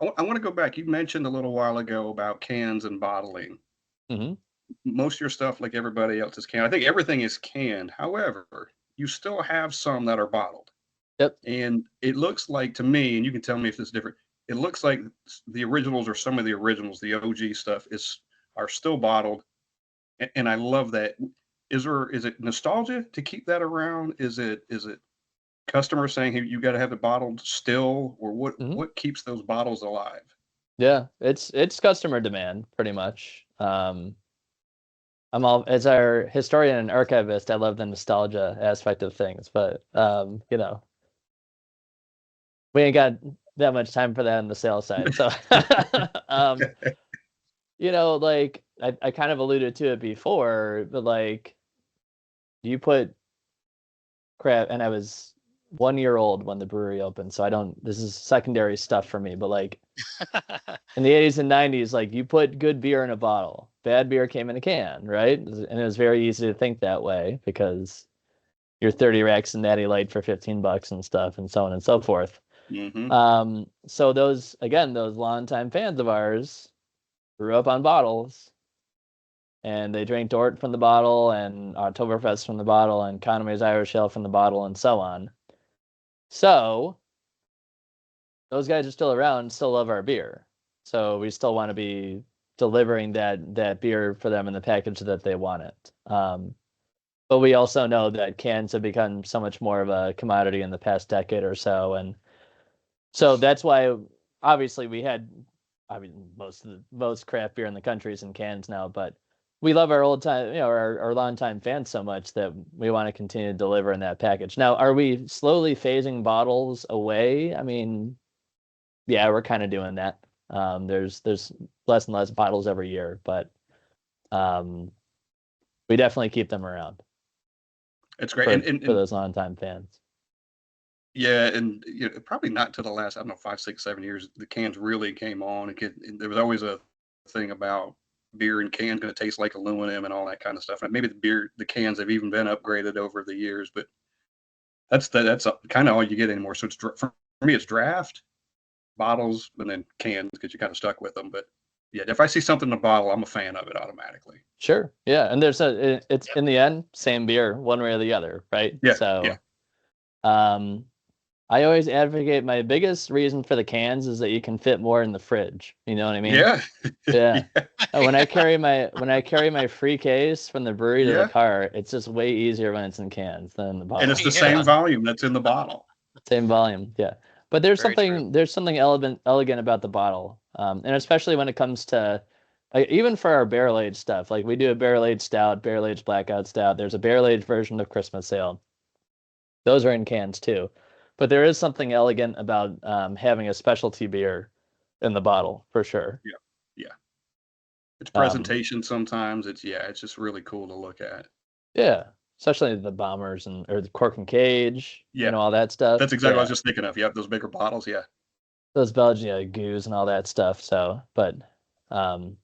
I want to go back. You mentioned a little while ago about cans and bottling. Hmm. Most of your stuff, like everybody else, is canned. I think everything is canned. However, you still have some that are bottled. Yep. And it looks like to me, and you can tell me if it's different, it looks like the originals or some of the originals, the OG stuff are still bottled. And I love that. Is it nostalgia to keep that around? Is it customers saying, hey, you got to have it bottled still, or Hmm. what keeps those bottles alive? Yeah, it's customer demand pretty much. I'm all as our historian and archivist, I love the nostalgia aspect of things, but we ain't got that much time for that on the sales side. So um, like I kind of alluded to it before, but like you put crap, and I was 1 year old when the brewery opened, so I don't, this is secondary stuff for me, but like in the 80s and 90s, like you put good beer in a bottle, bad beer came in a can, right? And it was very easy to think that way because your 30 racks and Natty Light for $15 and stuff and so on and so forth. Hmm. So those, again, those longtime fans of ours grew up on bottles, and they drank Dort from the bottle and Oktoberfest from the bottle and Conway's Irish Ale from the bottle and so on. So those guys are still around, still love our beer. So we still want to be delivering that beer for them in the package that they want it. But we also know that cans have become so much more of a commodity in the past decade or so, and so that's why obviously we had, I mean, most craft beer in the country is in cans now, but we love our old time, our longtime fans so much that we want to continue to deliver in that package. Now, are we slowly phasing bottles away? I mean, yeah, we're kind of doing that. There's less and less bottles every year, but um, we definitely keep them around It's great. for those longtime fans. Yeah, and probably not to the last, I don't know, 5, 6, 7 years, the cans really came on. And there was always a thing about beer and cans going to taste like aluminum and all that kind of stuff. And maybe the cans have even been upgraded over the years, but that's kind of all you get anymore. So for me, it's draft, bottles, and then cans because you're kind of stuck with them. But yeah, if I see something in a bottle, I'm a fan of it automatically. Sure. Yeah, and it's in the end same beer, one way or the other, right? Yeah, yeah. So, um, I always advocate, my biggest reason for the cans is that you can fit more in the fridge. You know what I mean? Yeah. Yeah. Yeah. When I carry my free case from the brewery to the Yeah. car, it's just way easier when it's in cans than in the And it's bottle. the same Yeah, volume that's in the bottle. Same volume, yeah. But there's very true. something elegant about the bottle, and especially when it comes to, like, even for our barrel aged stuff. Like we do a barrel aged stout, barrel aged blackout stout. There's a barrel aged version of Christmas Ale. Those are in cans too. But there is something elegant about having a specialty beer in the bottle for sure. Yeah. Yeah. It's Um, presentation sometimes. It's just really cool to look at. yeah, especially the bombers or the cork and cage, Yeah. all that stuff. That's exactly what I was Yeah, just thinking of. Yep, those bigger bottles. Yeah. those Belgian, goos and all that stuff. So, but um,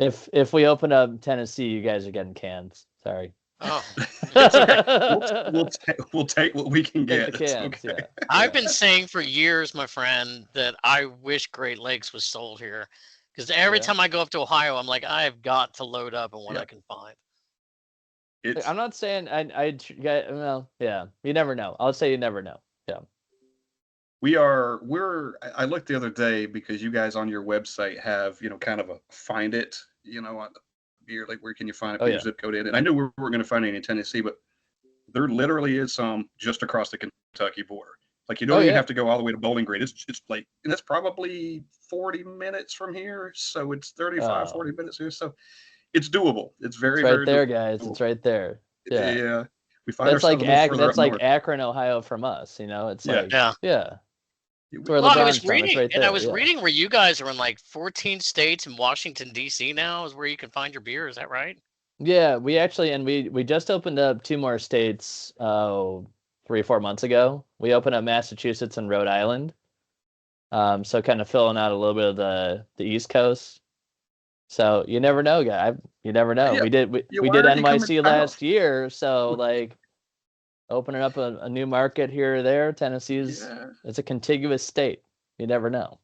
if we open up Tennessee, you guys are getting cans. Sorry. Oh, it's okay. We'll take what we can Take the get. It's cans, okay. yeah. I've been saying for years, my friend, that I wish Great Lakes was sold here, because every Yeah. time I go up to Ohio, I'm like, I've got to load up on what Yeah. I can find. It's I'm not saying well, yeah. You never know. I'll say you never know. Yeah. I looked the other day because you guys on your website have, kind of a find it, on the beer, like where can you find it, Oh put your yeah. zip code in. And I knew we weren't going to find any in Tennessee, but there literally is some just across the Kentucky border. Like you Oh don't even yeah. have to go all the way to Bowling Green. It's like, and that's probably 40 minutes from here. So it's 35, Oh, 40 minutes here. So it's doable. It's it's very, right very there, doable. guys. It's right there. Yeah. Yeah. We find ourselves a little further That's up like north. Akron, Ohio from us. It's Yeah. like, Yeah. yeah. Yeah, It's where Well, we I just, was LeBron's from. It's reading, right and I there. was Yeah. reading where you guys are in like 14 states, and Washington D.C. now is where you can find your beer. Is that right? Yeah, we actually, and we just opened up two more states 3 or 4 months ago. We opened up Massachusetts and Rhode Island. So kind of filling out a little bit of the East Coast. So you never know, guy. You never know. yeah. Yeah. We Why did aren't you coming NYC south? last year, so like opening up a new market here or there. Tennessee's, Yeah. it's a contiguous state. You never know.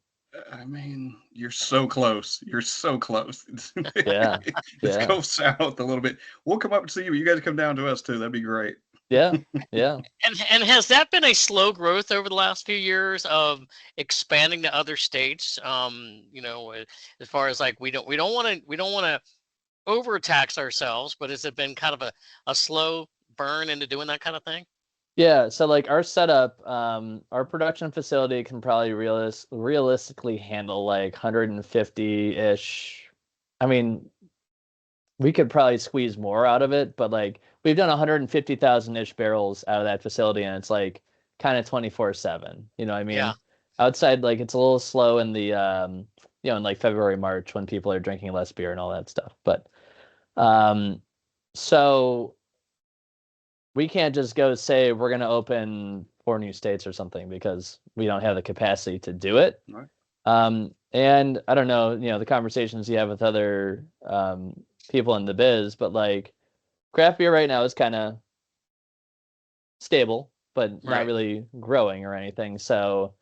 I mean, you're so close. You're so close. Yeah, Let's yeah, go south a little bit. We'll come up and see you. You guys come down to us too. That'd be great. yeah, yeah. And has that been a slow growth over the last few years of expanding to other states? As far as like we don't want to overtax ourselves, but has it been kind of a slow burn into doing that kind of thing? Yeah, so like our setup, our production facility can probably realistically handle like 150-ish. I mean, we could probably squeeze more out of it, but like we've done 150,000-ish barrels out of that facility, and it's like kind of 24/7. You know what I Yeah, mean? Outside, like it's a little slow in the in like February, March when people are drinking less beer and all that stuff. But um, so we can't just go say we're going to open 4 new states or something because we don't have the capacity to do it. Right. And I don't know, the conversations you have with other people in the biz, but like craft beer right now is kind of stable, but not right. really growing or anything. So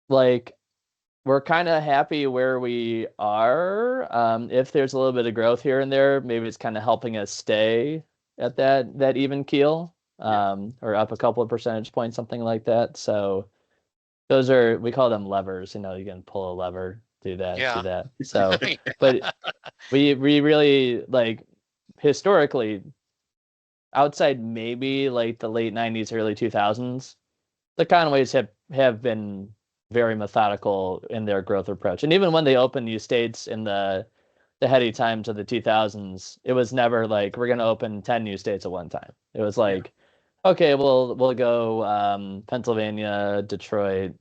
like we're kind of happy where we are. If there's a little bit of growth here and there, maybe it's kind of helping us stay at that even keel, Yeah. or up a couple of percentage points, something like that. So those are, we call them levers. You can pull a lever, do that, do Yeah. that. So, but we really like historically outside maybe like the late 90s, early 2000s, the Conways have been very methodical in their growth approach. And even when they opened new states in the heady times of the 2000s, it was never like we're going to open 10 new states at one time. It was Yeah. like, okay, we'll go Pennsylvania, Detroit,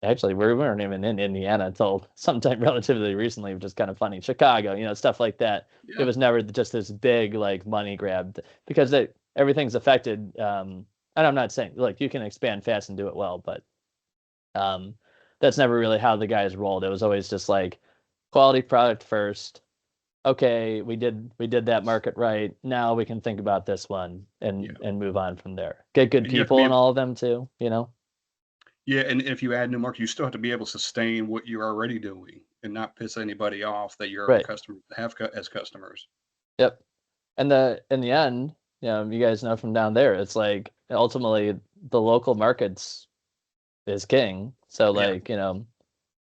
actually we weren't even in Indiana until sometime relatively recently, which is kind of funny. Chicago, stuff like that. It Yeah. was never just this big like money grab because everything's affected. And I'm not saying like you can expand fast and do it well, but um, that's never really how the guys rolled. It was always just like quality product first. Okay, we did that market right. Now we can think about this one Yeah. and move on from there. Get good And you have to people be in able, all of them too. yeah, and if you add new markets, you still have to be able to sustain what you're already doing and not piss anybody off that your Right. customers as customers. Yep. And in the end, you guys know from down there, it's like ultimately the local markets is king. So Yeah. like,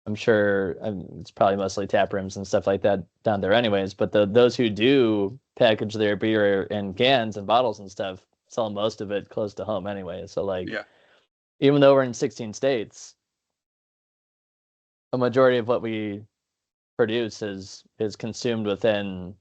I'm sure it's probably mostly tap rooms and stuff like that down there anyways, but those who do package their beer in cans and bottles and stuff sell most of it close to home anyway. So like Yeah. even though we're in 16 states, a majority of what we produce is consumed within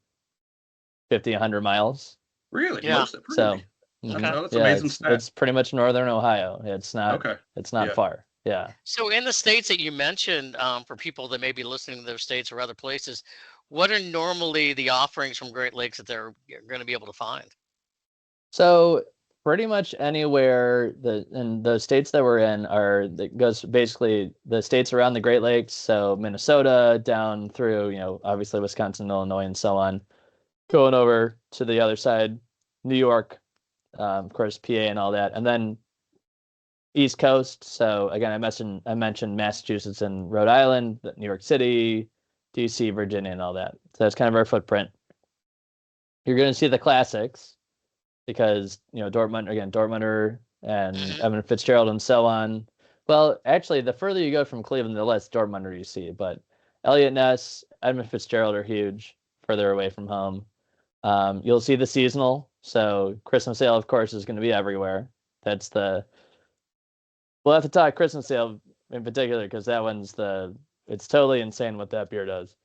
50, 100 miles. Really? Yeah. Most of it, So really? Okay. Oh, that's yeah, amazing it's stat. it's pretty much northern Ohio. Okay. It's not Yeah. far. Yeah. So in the states that you mentioned, for people that may be listening to those states or other places, what are normally the offerings from Great Lakes that they're going to be able to find? So pretty much anywhere in the states that we're in that goes basically the states around the Great Lakes, so Minnesota down through, obviously Wisconsin, Illinois, and so on, going over to the other side, New York, of course, PA and all that, and then East Coast. So again, I mentioned Massachusetts and Rhode Island, New York City, DC, Virginia, and all that. So that's kind of our footprint. You're going to see the classics because Dortmunder and Hmm. Evan Fitzgerald and so on. Well, actually, the further you go from Cleveland, the less Dortmunder you see. But Elliot Ness, Edmund Fitzgerald are huge further away from home. You'll see the seasonal. So Christmas ale, of course, is going to be everywhere. That's the We'll have to talk Christmas ale in particular because that one's it's totally insane what that beer does.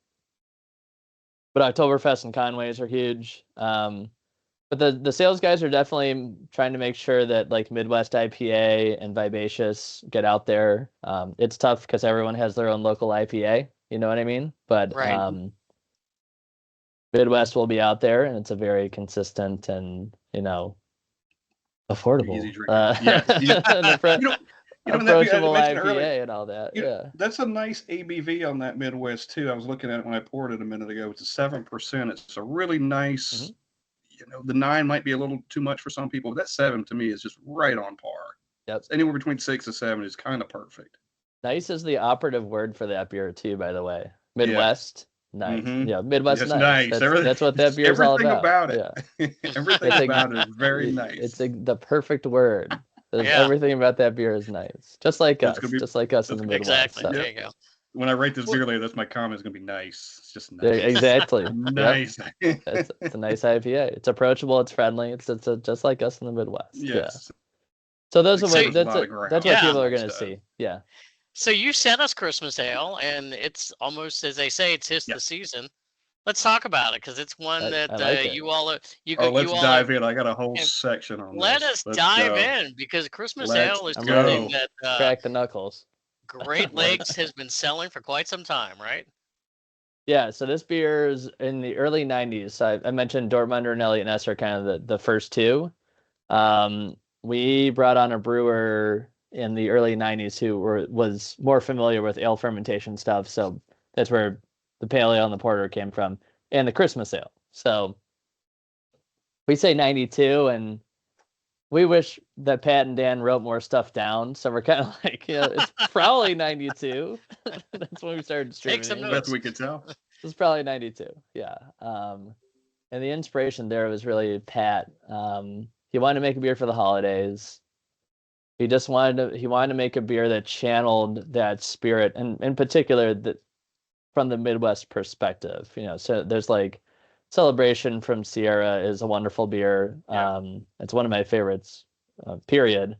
But Oktoberfest and Conways are huge. But the sales guys are definitely trying to make sure that like Midwest IPA and Vivacious get out there. It's tough because everyone has their own local IPA. You know what I mean? But Right. Midwest will be out there, and it's a very consistent and Easy affordable, drinking. Yeah. Yeah. You know, and that I approachable mentioned earlier, IPA and all that. Yeah. that's a nice ABV on that Midwest too. I was looking at it when I poured it a minute ago. It's a 7%. It's a really nice. Mhm. The 9 might be a little too much for some people, but that 7 to me is just right on par. Yep. Anywhere between 6 and 7 is kind of perfect. Nice is the operative word for that beer too, by the way. Yeah. Midwest, nice. Mhm. Yeah, Midwest It's nice. nice. That's what that beer is all Everything about. about it. Yeah. Everything It's about it is very It's nice. the perfect word. Yeah. Everything about that beer is nice. Just like It's us. gonna be- Just like us in it's the gonna- Midwest. Exactly. So. There you go. When I rate this Well- beer later, that's my comment. It's gonna be nice. It's just Yeah, nice. exactly. Yep. Nice. It's a nice IPA. It's approachable. It's friendly. It's just like us in the Midwest. Yeah. Yes. So those It are what covers a that's lot of that's ground. what Yeah. people are Nice gonna stuff. see. Yeah. So you sent us Christmas Ale, and it's almost, as they say, it's the season. Let's talk about it, because it's one that I like it. you all are. Let's dive in. I got a whole section on Let this. us Let's dive go. in, because Christmas Let's Ale is I'm something ready. that Crack the knuckles. Great Lakes has been selling for quite some time, right? Yeah, so this beer is in the early 90s. I mentioned Dortmunder and Elliot Ness are kind of the first two. We brought on a brewer in the early 90s who was more familiar with ale fermentation stuff. So that's where the pale ale and the porter came from, and the Christmas ale. So we say 92, and we wish that Pat and Dan wrote more stuff down. So we're kind of like, it's probably 92. That's when we started Take some distributing. notes. But Best we could tell. it's probably 92. Yeah. And the inspiration there was really Pat. He wanted to make a beer for the holidays. He wanted to make a beer that channeled that spirit, and in particular that from the Midwest perspective. So there's like Celebration from Sierra is a wonderful beer. Yeah. It's one of my favorites, period.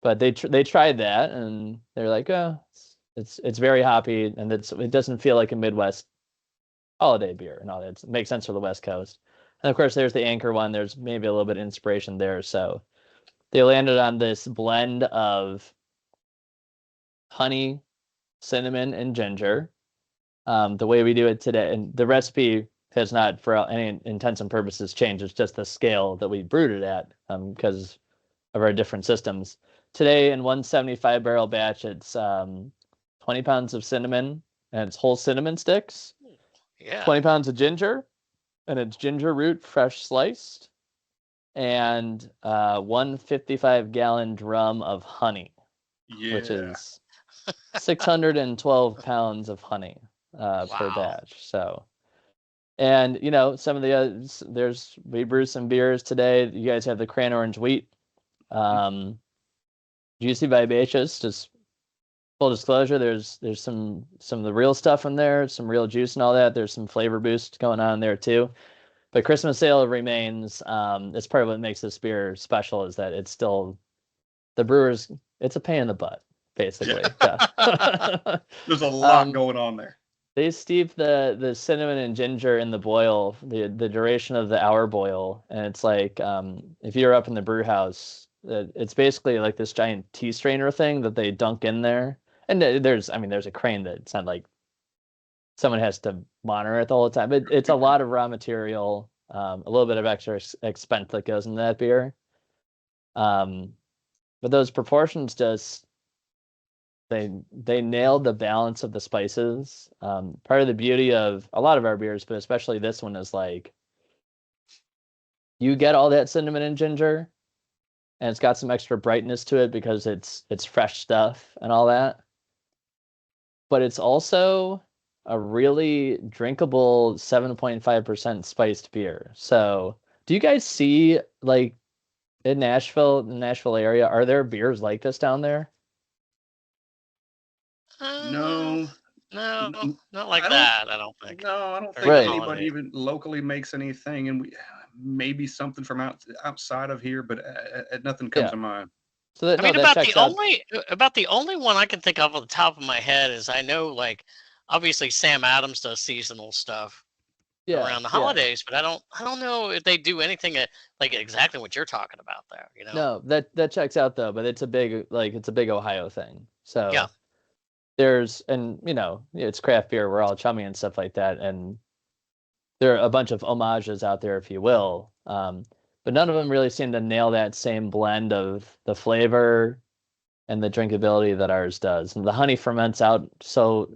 But they tried that, and they're like, oh, it's very hoppy, and it doesn't feel like a Midwest holiday beer and all that. It makes sense for the West Coast. And of course, there's the Anchor one. There's maybe a little bit of inspiration there. So they landed on this blend of honey, cinnamon, and ginger. The way we do it today, and the recipe has not, for any intents and purposes, changed. It's just the scale that we brewed it at, because of our different systems. Today, in 175 barrel batch, it's 20 pounds of cinnamon, and it's whole cinnamon sticks. Yeah. 20 pounds of ginger, and it's ginger root fresh sliced, and 155-gallon drum of honey, which is 612 pounds of honey per Wow. batch. So, and some of the others, we brew some beers today. You guys have the Cran Orange Wheat, Juicy Vivacious. Just full disclosure, there's some of the real stuff in there, some real juice and all that. There's some flavor boost going on there too. But Christmas Ale remains. It's part of what makes this beer special, is that it's still the brewers. It's a pain in the butt, basically. Yeah. There's a lot going on there. They steep the cinnamon and ginger in the boil, the duration of the hour boil, and it's like, if you're up in the brew house, it's basically like this giant tea strainer thing that they dunk in there. And there's a crane that it's not like someone has to monitor it the whole time. It's a lot of raw material, a little bit of extra expense that goes into that beer. But those proportions just they nailed the balance of the spices. Part of the beauty of a lot of our beers, but especially this one, is like you get all that cinnamon and ginger, and it's got some extra brightness to it because it's fresh stuff and all that. But it's also a really drinkable 7.5% spiced beer. So, do you guys see, like, in the Nashville area, are there beers like this down there? No, No, not like I don't- that. I don't think. No, I don't think Right. anybody even locally makes anything, and maybe something from outside of here, but nothing comes Yeah. to mind. So that, I mean, that about checks the out. only one I can think of on the top of my head is, I know, like, obviously Sam Adams does seasonal stuff around the holidays, but I don't know if they do anything like exactly what you're talking about there. No, that checks out though, but it's a big Ohio thing. So Yeah. it's craft beer, we're all chummy and stuff like that, and there are a bunch of homages out there, if you will. But none of them really seem to nail that same blend of the flavor and the drinkability that ours does. And the honey ferments out so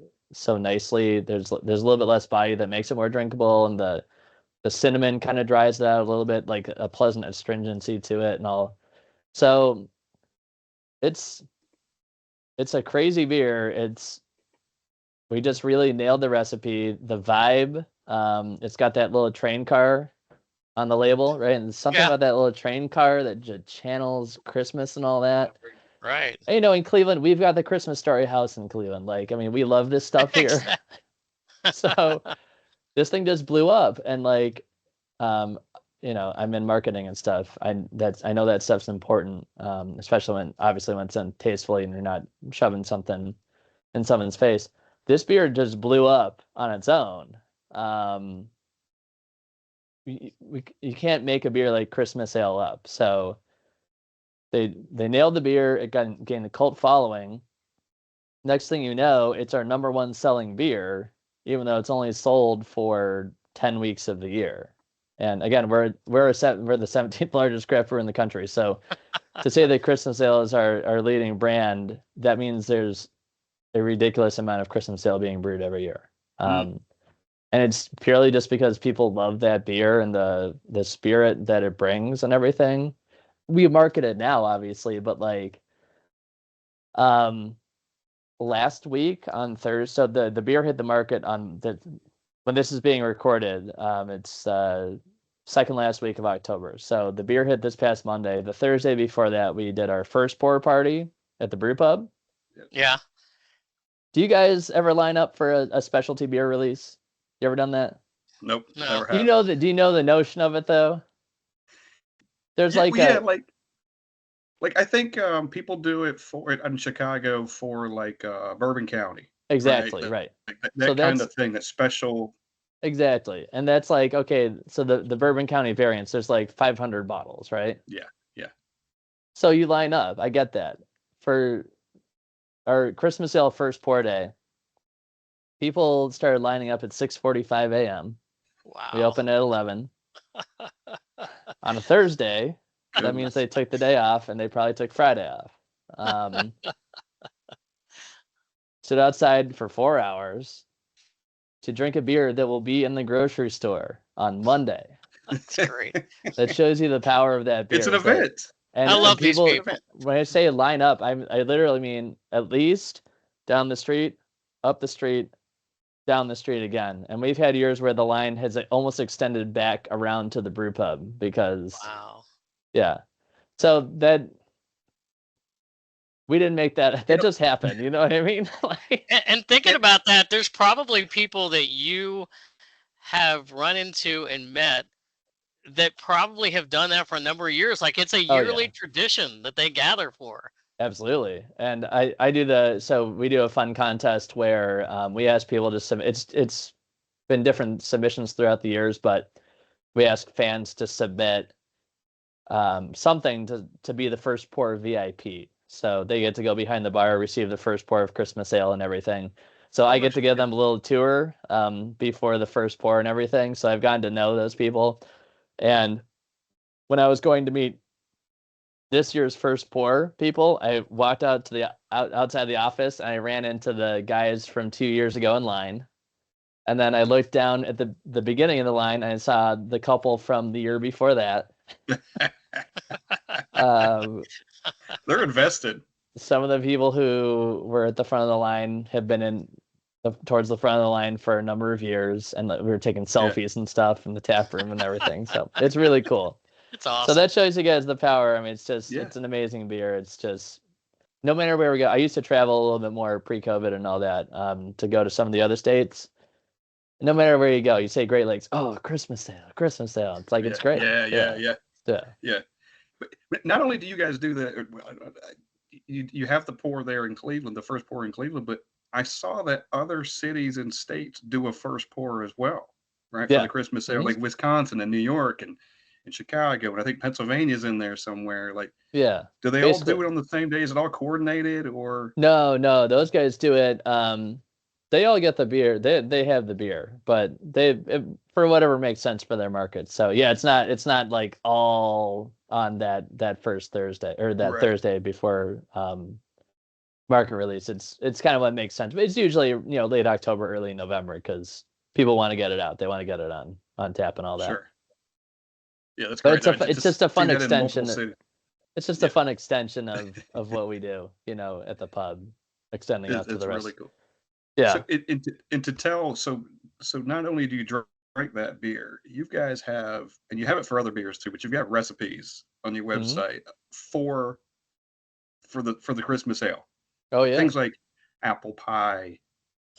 nicely. There's a little bit less body that makes it more drinkable, and the cinnamon kind of dries it out a little bit, like a pleasant astringency to it and all. So it's a crazy beer. We just really nailed the recipe, the vibe. It's got that little train car on the label, right? And something about that little train car that channels Christmas and all that. Right. And, you know, in Cleveland, we've got the Christmas Story house in Cleveland. Like, I mean, we love this stuff here. So this thing just blew up, and like, you know, I'm in marketing and stuff. I know that stuff's important, especially when it's done tastefully and you're not shoving something in someone's face. This beer just blew up on its own. You can't make a beer like Christmas Ale up. So they nailed the beer. It gained a cult following. Next thing you know, it's our number one selling beer, even though it's only sold for 10 weeks of the year. And again, we're the 17th largest craft brewer in the country. So to say that Christmas Ale is our leading brand, that means there's a ridiculous amount of Christmas Ale being brewed every year. And it's purely just because people love that beer and the spirit that it brings and everything. We market it now, obviously, but like, last week on Thursday, so the beer hit the market when this is being recorded. It's second last week of October. So the beer hit this past Monday. The Thursday before that, we did our first pour party at the brew pub. Yeah. Do you guys ever line up for a specialty beer release? You ever done that? Nope. No. Never Do you have. know do you know the notion of it though? There's like I think people do it in Chicago for like Bourbon County. Exactly, right. That So kind of thing, that special. Exactly. And that's like, okay, so the Bourbon County variants, there's like 500 bottles, right? Yeah. So you line up. I get that. For our Christmas Ale first pour day, people started lining up at 6:45 a.m. Wow. We opened at 11. On a Thursday, that means they took the day off, and they probably took Friday off. Stood outside for 4 hours to drink a beer that will be in the grocery store on Monday. That's great. That shows you the power of that beer. It's an event. I love these people. When I say line up, I literally mean at least down the street, up the street, down the street again. And we've had years where the line has almost extended back around to the brew pub because, Wow. yeah. So that we didn't make that. That just happened. You know what I mean? And thinking about that, there's probably people that you have run into and met that probably have done that for a number of years. Like it's a yearly tradition that they gather for. Absolutely. And so we do a fun contest where we ask people to submit. It's been different submissions throughout the years, but we ask fans to submit something to be the first pour VIP. So they get to go behind the bar, receive the first pour of Christmas Ale and everything. So I get to give them a little tour before the first pour and everything. So I've gotten to know those people. And when I was going to meet this year's first pour people, I walked out to outside the office, and I ran into the guys from 2 years ago in line. And then I looked down at the beginning of the line, and I saw the couple from the year before that. They're invested. Some of the people who were at the front of the line have been towards the front of the line for a number of years, and we were taking selfies and stuff in the tap room and everything. So it's really cool. It's awesome. So that shows you guys the power. I mean, it's an amazing beer. It's just, no matter where we go. I used to travel a little bit more pre-COVID and all that, to go to some of the other states. No matter where you go, you say Great Lakes, oh, Christmas Ale. It's like, it's great. Yeah. But not only do you guys do that, you have the pour there in Cleveland, the first pour in Cleveland, but I saw that other cities and states do a first pour as well, right? For the Christmas Ale, like Wisconsin and New York and Chicago, and I think Pennsylvania's in there somewhere. Like, do they all do it on the same day? Is it all coordinated, or? No, those guys do it. They all get the beer. They have the beer, but for whatever makes sense for their market. So yeah, it's not like all on that first Thursday or that Thursday before market release. It's kind of what makes sense. But it's usually late October, early November, because people want to get it out. They want to get it on tap and all that. Sure. Yeah, that's great. But it's just a fun extension. It's just a fun extension of what we do, at the pub, extending out to It's the really rest. cool. Yeah. So and to tell so not only do you drink that beer, you guys have and you have it for other beers too, but you've got recipes on your Hmm. website for the Christmas ale. Oh yeah. Things like apple pie,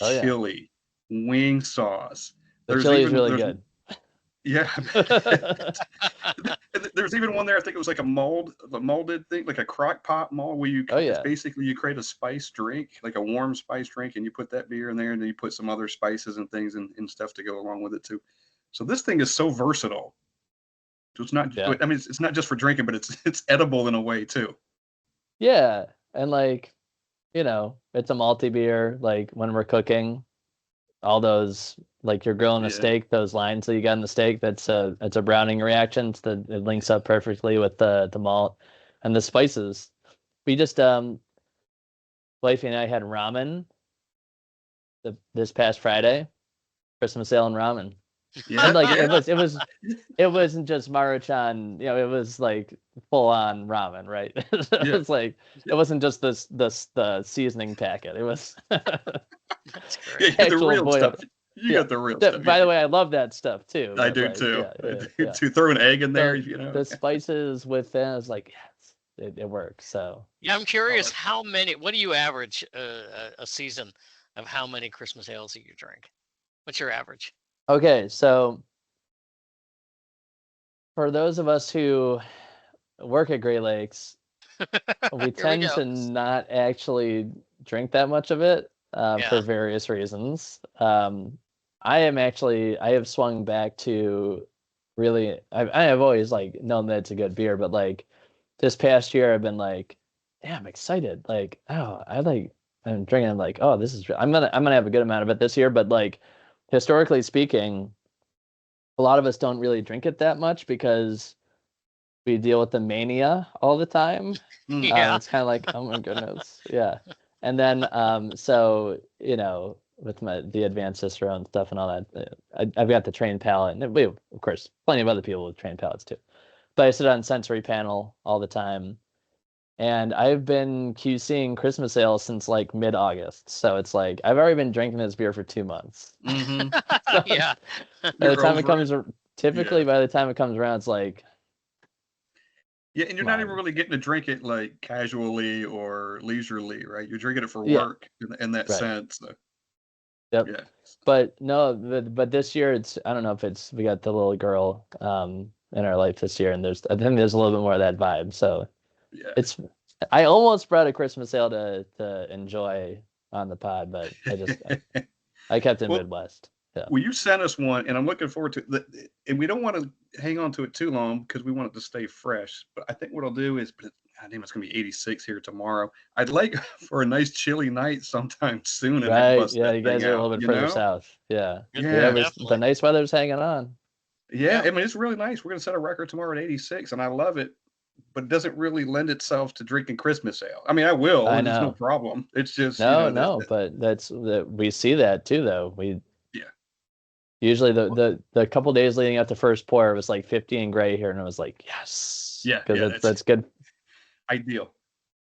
Oh yeah. chili, wing sauce. The chili is really There's good. yeah. There's even one there. I think it was like a molded thing, like a crock pot mold, where Oh it's yeah. basically you create a spice drink, like a warm spice drink, and you put that beer in there, and then you put some other spices and things and stuff to go along with it too. So this thing is so versatile. So it's not. Yeah. I mean, it's not just for drinking, but it's edible in a way too. Yeah. And like, it's a malty beer. Like when we're cooking, all those, like you're grilling a Yeah. steak, those lines that you got in the steak, it's a browning reaction. It links up perfectly with the malt and the spices. We just wifey and I had ramen this past Friday, Christmas ale and ramen. Yeah. And like Yeah. it wasn't just Maruchan, it was like full on ramen, right? It Yeah. was like it wasn't just the seasoning packet. It was That's Yeah. great. The actual real boiled. stuff. You Yeah. got the real stuff. By the way, I love that stuff too. I But do like, too. yeah. To throw an egg in there, The spices within is like, yes, it works. So Yeah, I'm Oh, curious what do you average a season of how many Christmas ales that you drink? What's your average? okay, so for those of us who work at Great Lakes, we Here we tend go. to not actually drink that much of it for Yeah. various reasons. I have swung back to really, I have always like known that it's a good beer, but like this past year I've been like, yeah, I'm excited. Like, oh, I'm drinking. I'm like, oh, I'm gonna have a good amount of it this year. But like historically speaking, a lot of us don't really drink it that much because we deal with the mania all the time. Yeah. It's kind of like, oh my goodness, yeah. And then, so with the advanced testosterone stuff and all that, I've got the trained palate, and we, of course, plenty of other people with trained palates too. But I sit on sensory panel all the time, and I've been QCing Christmas ale since like mid-August. So it's like I've already been drinking this beer for 2 months. Mm-hmm. Yeah. By the You're time it over it. comes, typically Yeah. by the time it comes around, it's like, Yeah, and you're come not even on. really getting to drink it like casually or leisurely, right? You're drinking it for Yeah, work in that right. sense. So, Yep. yeah. But no, but this year I don't know if we got the little girl in our life this year, and I think there's a little bit more of that vibe. So Yeah. it's I almost brought a Christmas ale to enjoy on the pod, but I kept it Well, Midwest. Yeah. well, you sent us one, and I'm looking forward to it. And we don't want to hang on to it too long because we want it to stay fresh. But I think what I'll do is, God damn, it's going to be 86 here tomorrow. I'd like for a nice chilly night sometime soon and Right. bust Yeah, that you thing guys are a out, little bit you further know? south. Yeah. Yeah, Yeah, Yeah. the definitely. nice weather's hanging on. Yeah. Yep. I mean, it's really nice. We're going to set a record tomorrow at 86, and I love it. But it doesn't really lend itself to drinking Christmas ale. I mean, I will. I There's no know. problem. It's just, No, but we see that too though. We yeah. usually Well, the couple days leading up to first pour it was like 50 and gray here, and I was like, yes, yeah. because Yeah. that's good. Ideal.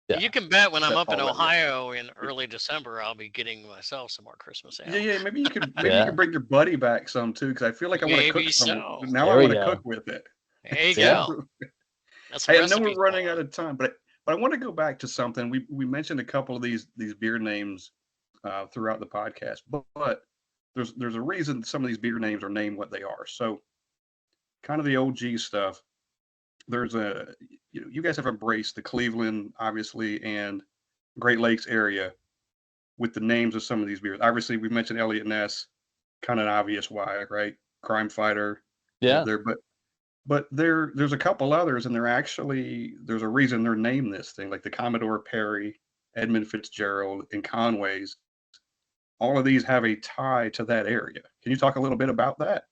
Yeah. You can bet when I'm That up in fall weather. Yeah. Ohio in early December, I'll be getting myself some more Christmas Yeah, ale. yeah. Maybe you could Yeah. bring your buddy back some too, because I feel like I want to cook Maybe some. so. Now I There we want to cook go. with it. There you Yeah. go. That's Hey, I know recipe we're running out swap. of time, but I want to go back to something. We mentioned a couple of these beer names throughout the podcast, but there's a reason some of these beer names are named what they are. So kind of the OG stuff. There's you guys have embraced the Cleveland, obviously, and Great Lakes area with the names of some of these beers. Obviously, we mentioned Elliot Ness, kind of an obvious why, right? Crime Fighter, Yeah. but there's a couple others, and there's a reason they're named this thing, like the Commodore Perry, Edmund Fitzgerald, and Conway's. All of these have a tie to that area. Can you talk a little bit about that?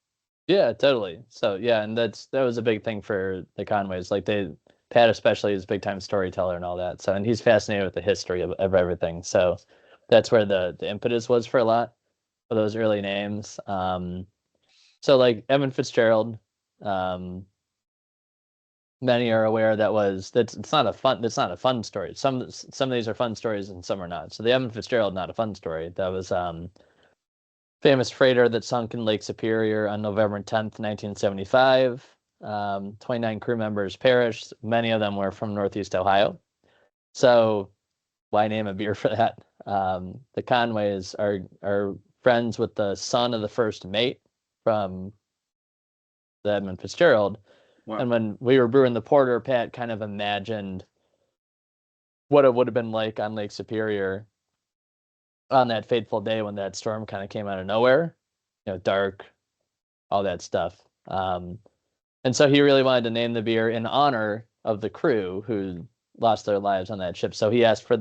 Yeah, totally. So yeah, and that was a big thing for the Conways. Like Pat especially is a big time storyteller and all that. So and he's fascinated with the history of everything. So that's where the impetus was for a lot of those early names. So like Evan Fitzgerald, many are aware, it's not a fun story. Some of these are fun stories and some are not. So the Edmund Fitzgerald, not a fun story. That was famous freighter that sunk in Lake Superior on November 10th, 1975. 29 crew members perished. Many of them were from Northeast Ohio. So why name a beer for that? The Conways are friends with the son of the first mate from the Edmund Fitzgerald. Wow. And when we were brewing the porter, Pat kind of imagined what it would have been like on Lake Superior on that fateful day when that storm kind of came out of nowhere, dark, all that stuff. And so he really wanted to name the beer in honor of the crew who lost their lives on that ship. So he asked for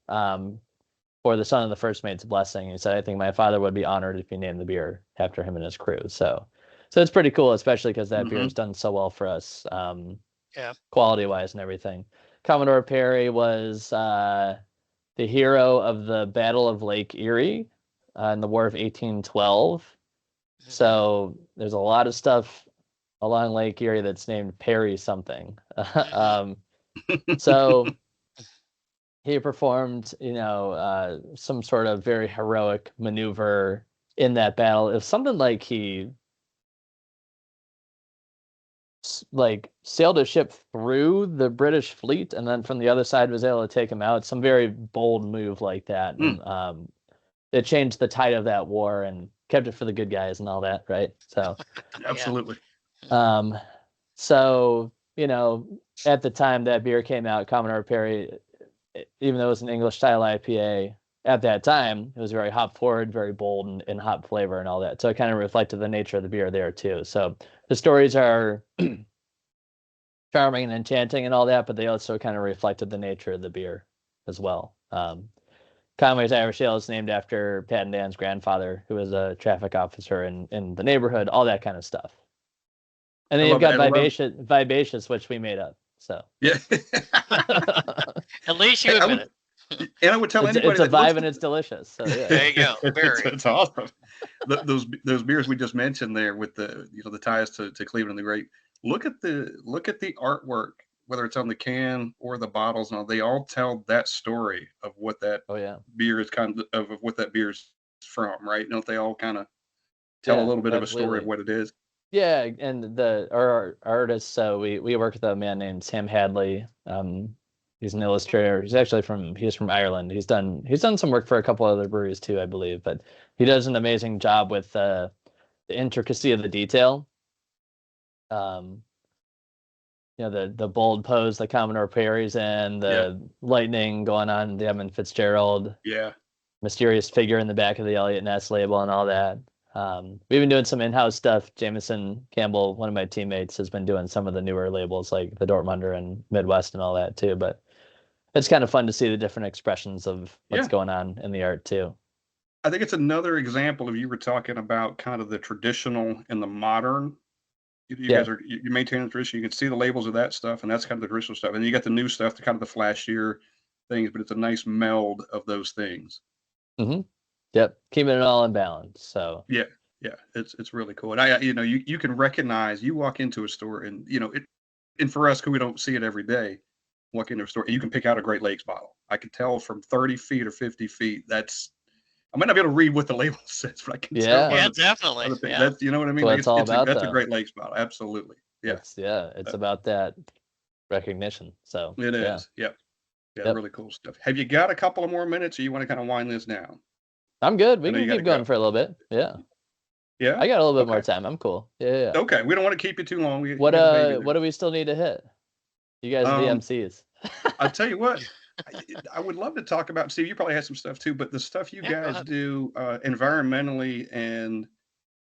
the son of the first mate's blessing. He said, "I think my father would be honored if you named the beer after him and his crew." So it's pretty cool, especially because that beer has done so well for us, quality wise and everything. Commodore Perry was the hero of the Battle of Lake Erie in the War of 1812. So there's a lot of stuff along Lake Erie that's named Perry something. So he performed, some sort of very heroic maneuver in that battle. It was something like he sailed a ship through the British fleet and then from the other side was able to take him out. Some very bold move like that. And it changed the tide of that war and kept it for the good guys and all that, right? So absolutely. So, at the time that beer came out, Commodore Perry, even though it was an English style IPA, at that time, it was very hop forward, very bold and hop flavor and all that. So it kind of reflected the nature of the beer there too. So the stories are charming and enchanting and all that, but they also kind of reflected the nature of the beer as well. Conway's Irish Ale is named after Pat and Dan's grandfather, who was a traffic officer in the neighborhood, all that kind of stuff. And then you've got Vivacious, which we made up. So yeah, at least you admit it. And I would tell anybody it's a vibe and it's delicious. So yeah. There you go. It's awesome. Those beers we just mentioned there with the the ties to Cleveland the Great. Look at the artwork, whether it's on the can or the bottles, and all, they all tell that story of what that beer is of what that beer's from, right? Don't they all kind of tell a little bit of a story of what it is? Yeah, and our artists. So we work with a man named Sam Hadley. He's an illustrator. He's from Ireland. He's done some work for a couple other breweries too, I believe. But he does an amazing job with the intricacy of the detail. The bold pose that Commodore Perry's in, the lightning going on the Edmund Fitzgerald. Yeah. Mysterious figure in the back of the Elliot Ness label and all that. We've been doing some in-house stuff. Jameson Campbell, one of my teammates, has been doing some of the newer labels like the Dortmunder and Midwest and all that too. But it's kind of fun to see the different expressions of what's going on in the art too. I think it's another example of, you were talking about kind of the traditional and the modern. You guys you maintain the tradition. You can see the labels of that stuff, and that's kind of the traditional stuff. And you got the new stuff, the kind of the flashier things, but it's a nice meld of those things. Mm-hmm. Yep, keeping it all in balance. So yeah, it's really cool. And you can recognize, you walk into a store and and for us, because we don't see it every day, walk into a store and you can pick out a Great Lakes bottle. I can tell from 30 feet or 50 feet. I might not be able to read what the label says, but I can tell. Yeah, definitely. That's, you know what I mean? Well, it's all about that's a Great Lakes bottle. Absolutely. Yeah. It's about that recognition. So it is. Yeah, really cool stuff. Have you got a couple of more minutes, or you want to kind of wind this down? I'm good. We can keep going for a little bit. Yeah. Yeah. I got a little bit more time. I'm cool. Yeah. Okay. We don't want to keep you too long. What do we still need to hit? You guys are the MCs. I'll tell you what. I would love to talk about, Steve, you probably have some stuff too, but the stuff you guys do environmentally and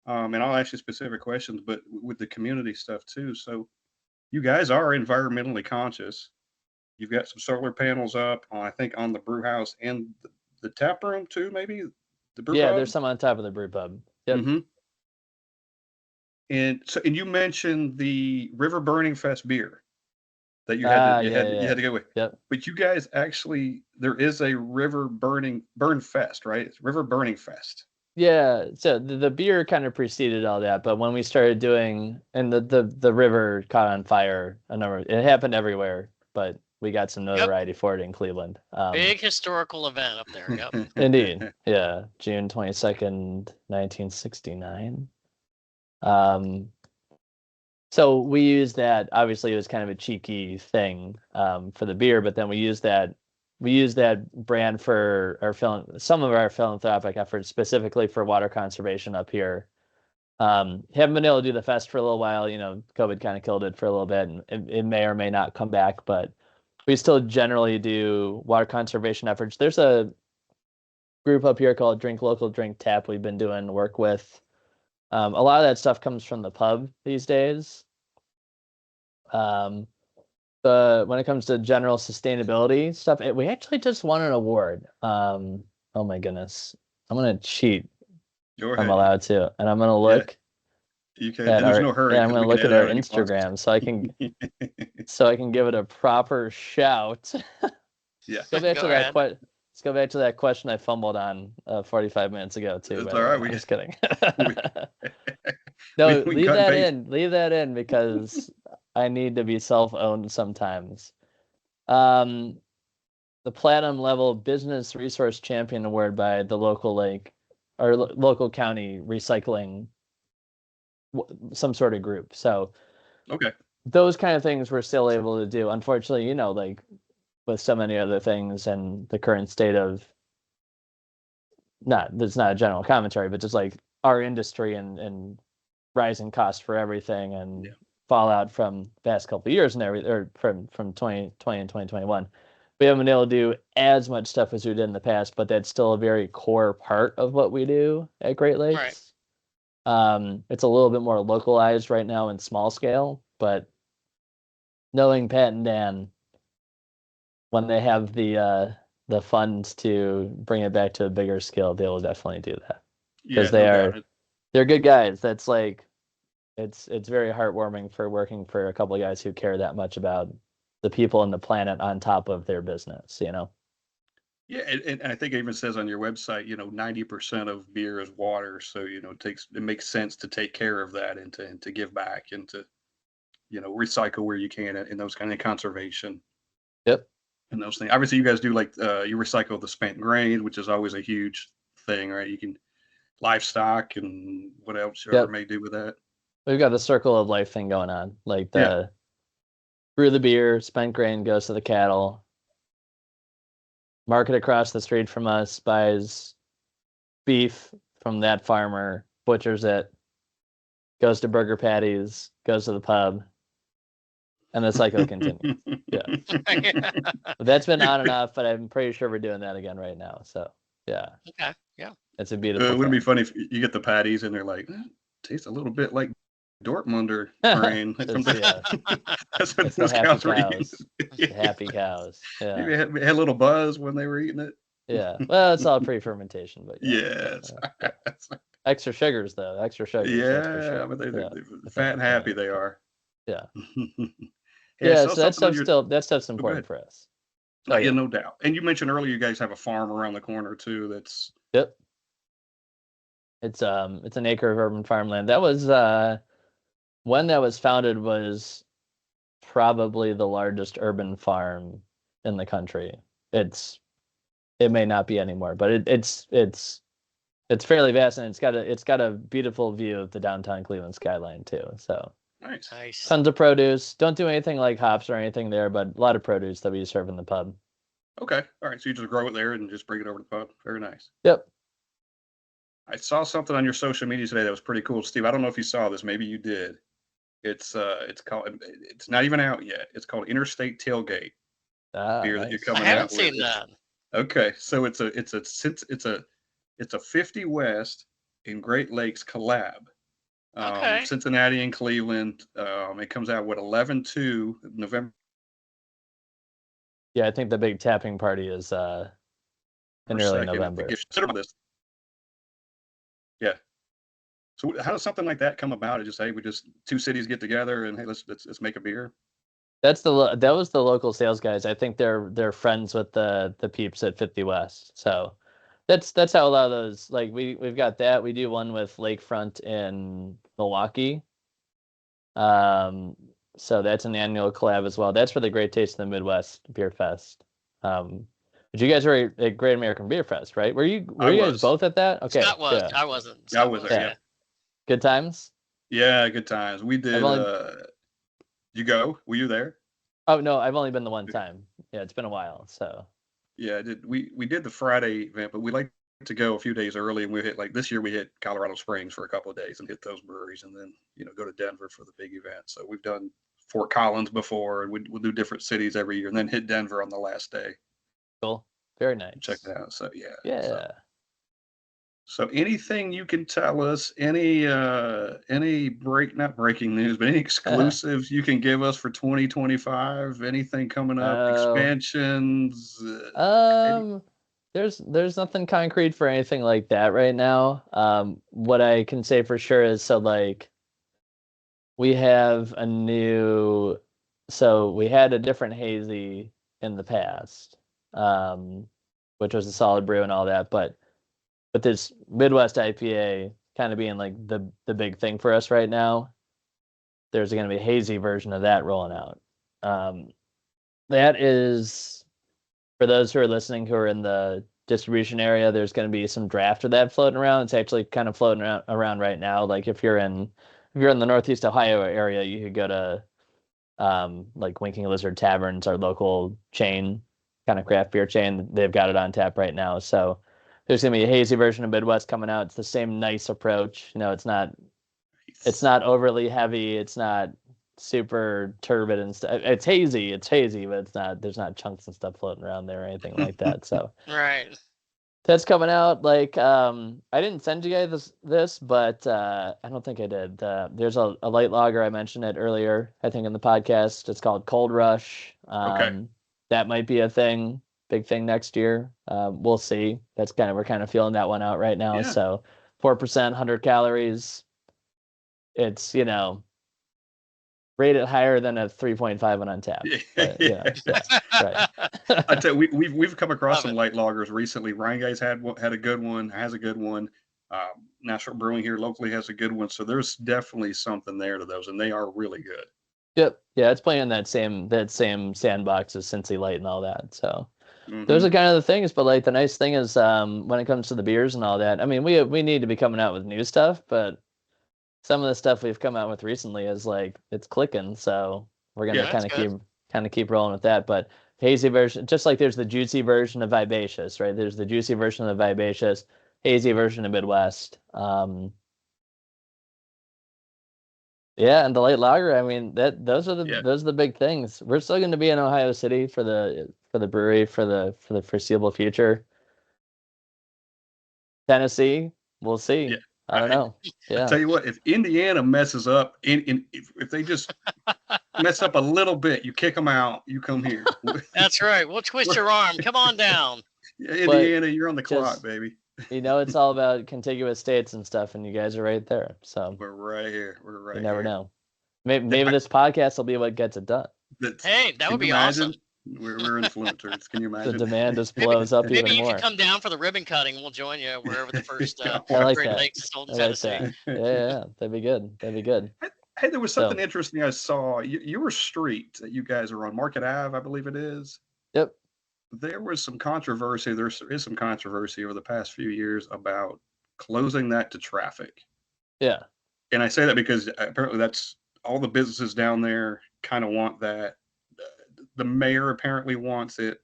I'll ask you specific questions, but with the community stuff too. So you guys are environmentally conscious. You've got some solar panels up, I think, on the brew house and the tap room too, maybe? The brew pub? There's some on top of the brew pub. Yep. Mm-hmm. And you mentioned the River Burning Fest beer that you had to go with. Yep. But you guys actually, there is a Burn Fest, right? It's River Burning Fest. Yeah, so the beer kind of preceded all that, but when we started doing, and the river caught on fire, it happened everywhere, but we got some Yep. notoriety for it in Cleveland. Big historical event up there. Yep. Indeed, yeah, June 22nd, 1969. So we used that. Obviously, it was kind of a cheeky thing for the beer, but then we used that brand for some of our philanthropic efforts, specifically for water conservation up here. Haven't been able to do the fest for a little while. COVID kind of killed it for a little bit, and it may or may not come back, but we still generally do water conservation efforts. There's a group up here called Drink Local, Drink Tap we've been doing work with. A lot of that stuff comes from the pub these days. When it comes to general sustainability stuff, we actually just won an award. Oh my goodness, I'm gonna cheat. I'm allowed to, and I'm gonna look. You can. And there's no hurry. Yeah, I'm gonna look at our Instagram so I can give it a proper shout. Yeah. Let's go back to that question I fumbled on 45 minutes ago too. That's all right. I'm just kidding. No, leave that in because I need to be self-owned sometimes. The platinum level business resource champion award by the local local county recycling, some sort of group. So okay, those kind of things we're still able to do. Unfortunately, with so many other things and the current state of, that's not a general commentary, but just like our industry and rising costs for everything and fallout from the past couple of years and or from 2020 and 2021. We haven't been able to do as much stuff as we did in the past, but that's still a very core part of what we do at Great Lakes. Right. It's a little bit more localized right now in small scale, but knowing Pat and Dan, when they have the funds to bring it back to a bigger scale, they will definitely do that because they're good guys. That's like, it's very heartwarming for working for a couple of guys who care that much about the people and the planet on top of their business, Yeah, and I think it even says on your website, 90% of beer is water, so it makes sense to take care of that and to give back and to recycle where you can and those kind of conservation. Yep. And those things. Obviously, you guys do you recycle the spent grain, which is always a huge thing, right? You can livestock and what else you ever may do with that. We've got the circle of life thing going on. Like brew the beer, spent grain goes to the cattle. Market across the street from us buys beef from that farmer, butchers it, goes to burger patties, goes to the pub, and the cycle continues. Yeah. That's been on and off, but I'm pretty sure we're doing that again right now. So, yeah. Okay. Yeah. It's a beautiful Wouldn't it be funny if you get the patties and they're like, tastes a little bit like Dortmunder grain. That's what those cows were eating. The happy cows. Yeah. Maybe it had a little buzz when they were eating it. Yeah. Well, it's all pre-fermentation, but yes. Extra sugars though. Extra sugars. Yeah, but they're fat and happy they are. Yeah. So that stuff's important for us. Yeah, no doubt. And you mentioned earlier you guys have a farm around the corner too. That's It's an acre of urban farmland. That was when that was founded was probably the largest urban farm in the country. It may not be anymore, but it's fairly vast, and it's got a beautiful view of the downtown Cleveland skyline too. So nice. Tons of produce. Don't do anything like hops or anything there, but a lot of produce that we serve in the pub. Okay. All right. So you just grow it there and just bring it over to the pub. Very nice. Yep. I saw something on your social media today that was pretty cool, Steve. I don't know if you saw this. Maybe you did. It's not even out yet. It's called Interstate Tailgate. Beer that you're coming out with. I haven't seen that. Okay, so it's a 50 West in Great Lakes collab. Okay. Cincinnati and Cleveland. It comes out with 11/2 November. Yeah, I think the big tapping party is in early November. Yeah. So how does something like that come about? It just we just two cities get together and hey, let's make a beer. That was the local sales guys. I think they're friends with the peeps at 50 West. So That's how a lot of those, like, we've got that. We do one with Lakefront in Milwaukee. So that's an annual collab as well. That's for the Great Taste of the Midwest Beer Fest. But you guys were at Great American Beer Fest, right? Were you I guys was. both at that? Okay, Scott was. yeah. I wasn't. Yeah, I Scott was was. there. Yeah. Yeah. Good times? Yeah, good times. We did. You go? Were you there? Oh no, I've only been the one time. Yeah, it's been a while. So Yeah, I did. We did the Friday event, but we like to go a few days early, and we hit like this year we hit Colorado Springs for a couple of days and hit those breweries, and then go to Denver for the big event. So we've done Fort Collins before, and we'll do different cities every year, and then hit Denver on the last day. cool. Very nice. Check it out. So yeah. Yeah. So anything you can tell us, any not breaking news, but any exclusives you can give us for 2025? Anything coming up? Expansions? There's nothing concrete for anything like that right now. What I can say for sure is, so like we have so we had a different hazy in the past, which was a solid brew and all that, but this Midwest IPA kind of being like the big thing for us right now, there's going to be a hazy version of that rolling out. That is, for those who are listening who are in the distribution area, there's going to be some draft of that floating around. It's actually kind of floating around right now. Like if you're in the Northeast Ohio area, you could go to like Winking Lizard Taverns, our local chain, kind of craft beer chain. They've got it on tap right now. So there's going to be a hazy version of Midwest coming out. It's the same nice approach. It's not overly heavy. It's not super turbid and stuff. It's hazy, but there's not chunks and stuff floating around there or anything like that. So Right. that's coming out. Like, I didn't send you guys this, but I don't think I did. There's a light lager. I mentioned it earlier, I think, in the podcast. It's called Cold Rush. Okay. That might be a big thing next year. We'll see. We're kind of feeling that one out right now. Yeah. So 4%, 100 calories. It's, rated higher than a 3.5 on Untapped. But, right. I tell you, we've come across Love some it. light lagers recently. Ryan Guys had a good one, has a good one. National Brewing here locally has a good one. So there's definitely something there to those, and they are really good. Yep. Yeah, it's playing that same sandbox as Cincy Light and all that. So Mhm. those are kind of the things. But like the nice thing is, when it comes to the beers and all that, I mean, we need to be coming out with new stuff, but some of the stuff we've come out with recently is like it's clicking. So we're gonna Yeah, that's kind of keep rolling with that. But hazy version, just like there's the juicy version of Vivacious, right? There's the juicy version of the Vivacious, hazy version of Midwest. Yeah, and the light lager. I mean, those are the big things. We're still going to be in Ohio City for the brewery for the foreseeable future. Tennessee, we'll see. Yeah. I don't know. Yeah. I tell you what, if Indiana messes up, if they just mess up a little bit, you kick them out. You come here. That's right. We'll twist your arm. Come on down. Indiana, you're on the clock, baby. It's all about contiguous states and stuff, and you guys are right there. So we're right here. We're right. You never know. Maybe this podcast will be what gets it done. Hey, that would be awesome. We're influencers. Can you imagine? The demand just blows up even more. Maybe you can come down for the ribbon cutting. We'll join you wherever the first I like Great that. Lakes is held in I like Tennessee. that. Yeah, that'd be good. Hey, there was something interesting I saw. Your street that you guys are on, Market Ave, I believe it is. Yep. There was some controversy. There is some controversy over the past few years about closing that to traffic. Yeah. And I say that because apparently that's all the businesses down there kind of want that. The mayor apparently wants it.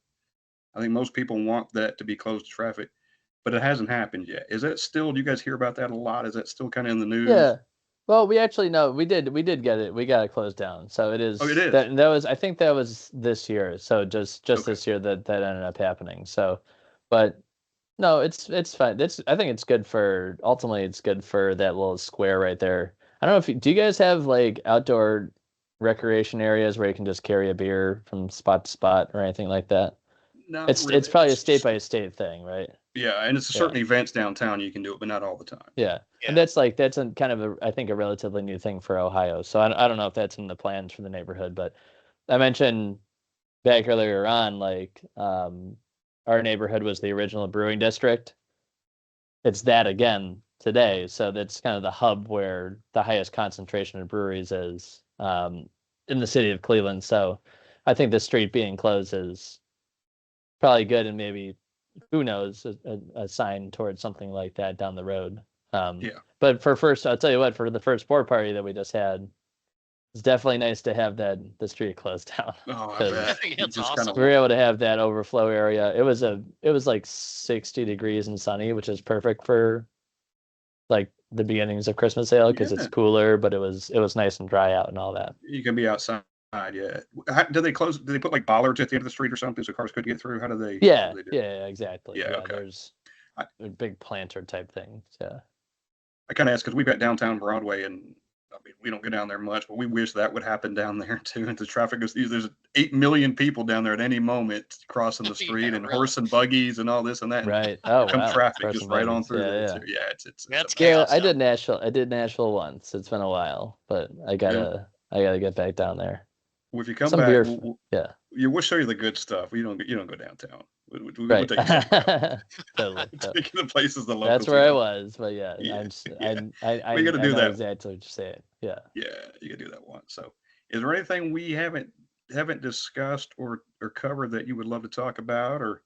I think most people want that to be closed to traffic, but it hasn't happened yet. Is that still? Do you guys hear about that a lot? Is that still kind of in the news? Yeah. Well, we actually know we did get it. We got it closed down. So it is. Oh, it is. That was. I think that was this year. So just okay. This year that ended up happening. So, but no, it's fine. I think it's good for ultimately. It's good for that little square right there. I don't know if do you guys have like outdoor recreation areas where you can just carry a beer from spot to spot or anything like that? No, it's probably a state by state thing, right? Yeah, and it's certain events downtown you can do it, but not all the time. Yeah. And that's a kind of I think a relatively new thing for Ohio. So I don't know if that's in the plans for the neighborhood, but I mentioned back earlier on, like our neighborhood was the original brewing district. it's that again today. So that's kind of the hub where the highest concentration of breweries is in the city of Cleveland. So I think the street being closed is probably good, and maybe, who knows, a sign towards something like that down the road. Yeah. But I'll tell you what, for the first board party that we just had, it's definitely nice to have the street closed down. Oh, I 'Cause bet. Yeah, You it's just awesome. we were able to have that overflow area. It was like 60 degrees and sunny, which is perfect for like the beginnings of Christmas ale because it's Yeah. cooler, but it was nice and dry out and all that. You can be outside. Yeah. Did they close? Did they put like bollards at the end of the street or something so cars couldn't get through? How do they? Yeah, How do they do? yeah, exactly. Yeah, Yeah, okay. there's I- a big planter type thing. Yeah. I kind of asked because we've got downtown Broadway, and I mean we don't go down there much, but we wish that would happen down there too. And the traffic is there's 8 million people down there at any moment crossing the street, Yeah, and really. horse and buggies and all this and that. And Right. Oh, come wow. traffic Horse just and right on buggies. through Yeah, there yeah. too. Yeah, it's That's a mess. Yeah, chaos I down did Nashville once. It's been a while, but I gotta get back down there. Well, if you come Some back, beer. we'll we'll show you the good stuff. You don't go downtown. We'll Right. take you somewhere. Totally. Take you to places the locals. That's where I was, but yeah, Yeah, I We gotta do know that. exactly what you're saying. Yeah. Yeah, you can do that once. So, is there anything we haven't discussed or covered that you would love to talk about or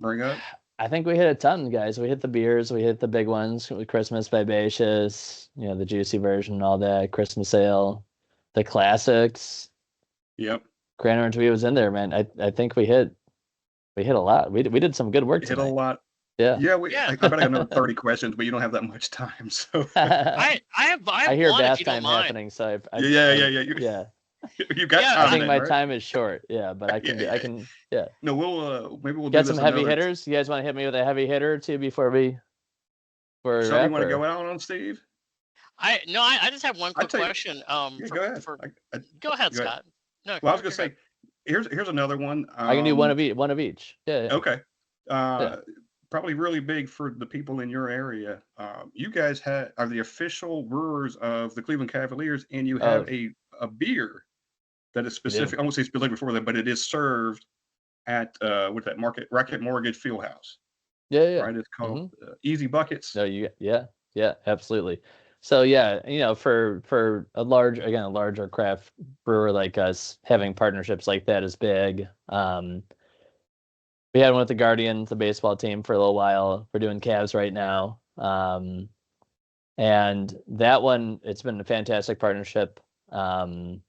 bring up? I think we hit a ton, guys. We hit the beers, we hit the big ones, Christmas Vivacious, the juicy version, all that, Christmas ale, the classics. Yep. Grand Orange Wheat was in there, man. I think we hit a lot. We did some good work Hit a tonight. lot. Yeah. Yeah, Yeah. I bet I got another 30 questions, but you don't have that much time. So I have I hear one if bath you don't time mind. happening, so yeah. yeah. You got Yeah, time. I think then, my right? time is short. Yeah, but I can Yeah, I yeah. can yeah. No, maybe we'll Got do some this heavy another. hitters. You guys want to hit me with a heavy hitter or two before we Something wrap? you want to Or- go out on, Steve? I just have one I'll quick tell you. question. Yeah, go ahead. Go ahead, Go ahead. Scott. No, Well, I was you're gonna say, here's another one. I can do one of each. One of each. Yeah. Yeah. Okay. Probably really big for the people in your area. You guys are the official brewers of the Cleveland Cavaliers, and you have a beer that is specific. I won't say specific before that, but it is served at what's that Rocket Mortgage Fieldhouse. Yeah. Yeah. Right. It's called Easy Buckets. No, yeah, absolutely. So yeah, for a larger craft brewer like us, having partnerships like that is big. We had one with the Guardians, the baseball team, for a little while. We're doing Cavs right now. And that one, it's been a fantastic partnership. The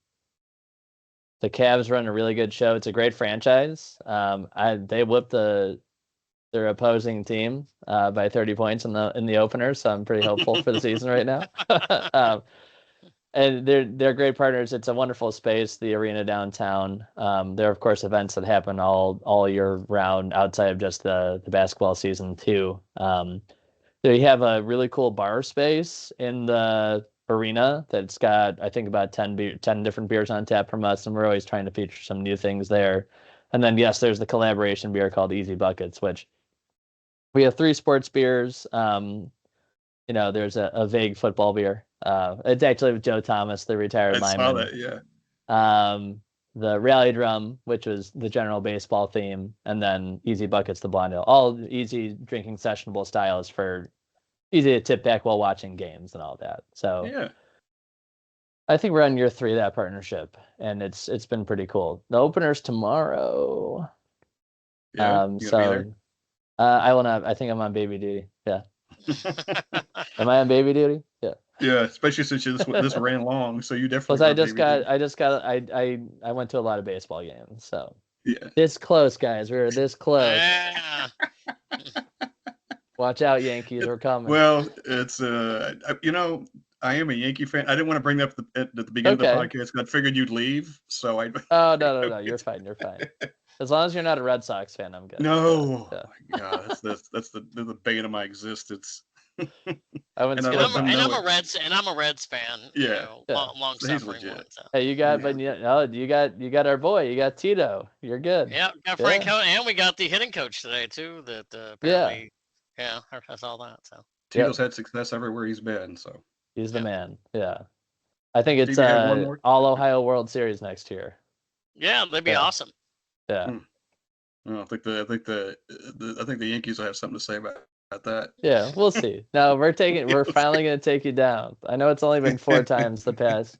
Cavs run a really good show. It's a great franchise. They whipped their opposing team by 30 points in the opener, so I'm pretty hopeful for the season right now. And they're great partners. It's a wonderful space, the arena downtown. There are of course events that happen all year round outside of just the basketball season too. They have a really cool bar space in the arena that's got, I think, about 10 different beers on tap from us, and we're always trying to feature some new things there. And then yes, there's the collaboration beer called Easy Buckets, which we have 3 sports beers. There's a vague football beer. It's actually with Joe Thomas, the retired lineman. I saw that, yeah. The Rally Drum, which was the general baseball theme, and then Easy Buckets, the blonde ale. All easy drinking sessionable styles for easy to tip back while watching games and all that. So Yeah. I think we're on year 3 of that partnership, and it's been pretty cool. The opener's tomorrow. Yeah. You gonna be there? I will not. I think I'm on baby duty. Yeah. Am I on baby duty? Yeah. Yeah, especially since this ran long, so you definitely. Plus, I went to a lot of baseball games, so yeah. This close, guys. We were this close. Yeah. Watch out, Yankees. We're coming. Well, it's I am a Yankee fan. I didn't want to bring that up at the beginning of the podcast because I figured you'd leave. So I. Oh no! You're fine. You're fine. As long as you're not a Red Sox fan, I'm good. No, yeah. My God, that's the bane of my existence. I'm a Reds fan. Yeah, long suffering one. So. Hey, you got our boy. You got Tito. You're good. Yeah, we got Frank Cohen, and we got the hitting coach today too. That apparently, I saw that. So Tito's had success everywhere he's been. So he's the man. Yeah, I think it's Steve, all Ohio World Series next year. Yeah, that'd be awesome. Yeah. Well, I think the Yankees will have something to say about that. Yeah, we'll see. No, we're finally gonna take you down. I know it's only been 4 times the past.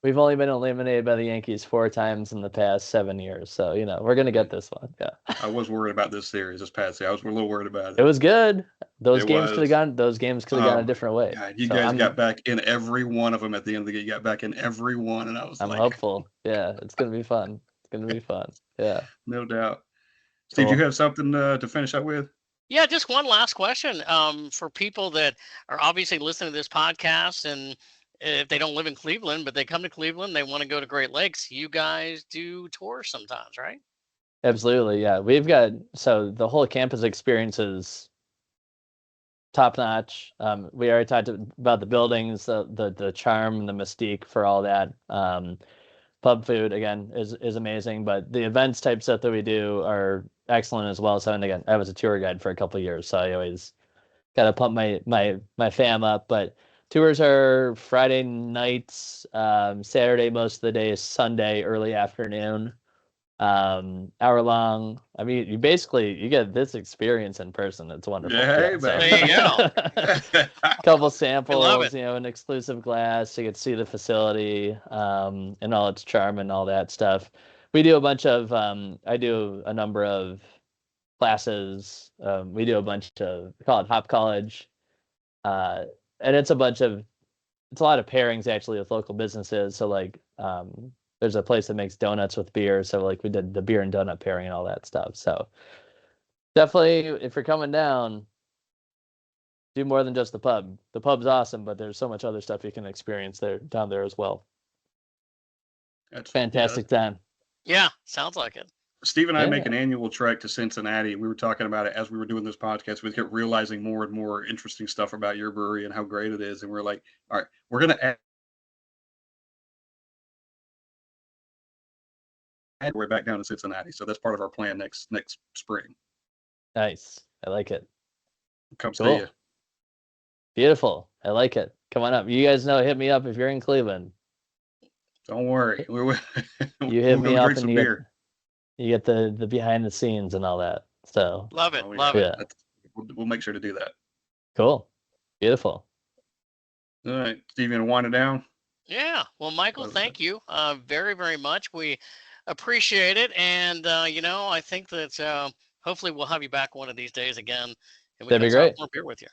We've only been eliminated by the Yankees 4 times in the past 7 years. So, we're gonna get this one. Yeah. I was worried about this series this past year. I was a little worried about It it. was good. Those It games could was. have gone a different way. God, you So guys got back in every one of them at the end of the game. You got back in every one, and I was I'm like, hopeful. Yeah, it's gonna be fun. It's gonna be fun. Yeah. no doubt. Steve, Cool. you have something to finish up with? Yeah, just one last question. For people that are obviously listening to this podcast, and if they don't live in Cleveland, but they come to Cleveland, they want to go to Great Lakes. You guys do tours sometimes, right? Absolutely. Yeah. So the whole campus experience is top notch. We already talked about the buildings, the charm and the mystique for all that. Pub food again is amazing, but the events type stuff that we do are excellent as well. So, and again, I was a tour guide for a couple of years, so I always got to pump my fam up. But tours are Friday nights, Saturday most of the day, Sunday early afternoon, hour long. I mean, you get this experience in person. It's wonderful. Yeah, So- There you go. couple I samples, love it. an exclusive glass. You get to see the facility, and all its charm and all that stuff. We do a bunch of, I do a number of classes. We do a bunch of, we call it Hop College. And it's a lot of pairings actually with local businesses. So like, there's a place that makes donuts with beer. So like we did the beer and donut pairing and all that stuff. So definitely if you're coming down, do more than just the pub. The pub's awesome, but there's so much other stuff you can experience down there as well. That's Fantastic time. Yeah, sounds like it. Steve and I Yeah. make an annual trek to Cincinnati. We were talking about it as we were doing this podcast. We kept realizing more and more interesting stuff about your brewery and how great it is. And we're like, all right, we're going to add way back down to Cincinnati. So that's part of our plan next spring. Nice. I like it. Come Cool. see you. Beautiful. I like it. Come on up. You guys know, hit me up if you're in Cleveland. Don't worry. You hit me up drink and some you beer. get the behind the scenes and all that. So Love it. Oh, yeah. Love it. yeah. We'll make sure to do that. Cool. Beautiful. All right, Steve, you want to wind it down? Yeah. Well, Michael, Love thank you very, very much. We appreciate it. And, I think that hopefully we'll have you back one of these days again. And we That'd be can have great. more beer with you.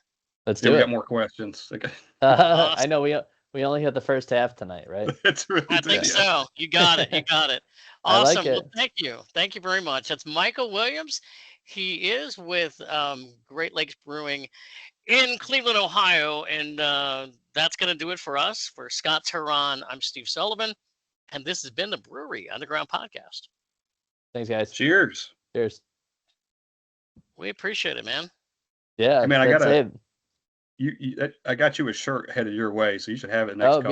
Let's Yeah, do we it. got more questions. Okay. I know we only had the first half tonight, right? It's really I think good. so. You got it. You got it. I like Awesome. Well, it. thank you. Thank you very much. That's Michael Williams. He is with Great Lakes Brewing in Cleveland, Ohio. And that's going to do it for us. For Scott Turan, I'm Steve Sullivan. And this has been the Brewery Underground Podcast. Thanks, guys. Cheers. Cheers. We appreciate it, man. Yeah. Hey, man, that's it. I got you a shirt headed your way, so you should have it next couple.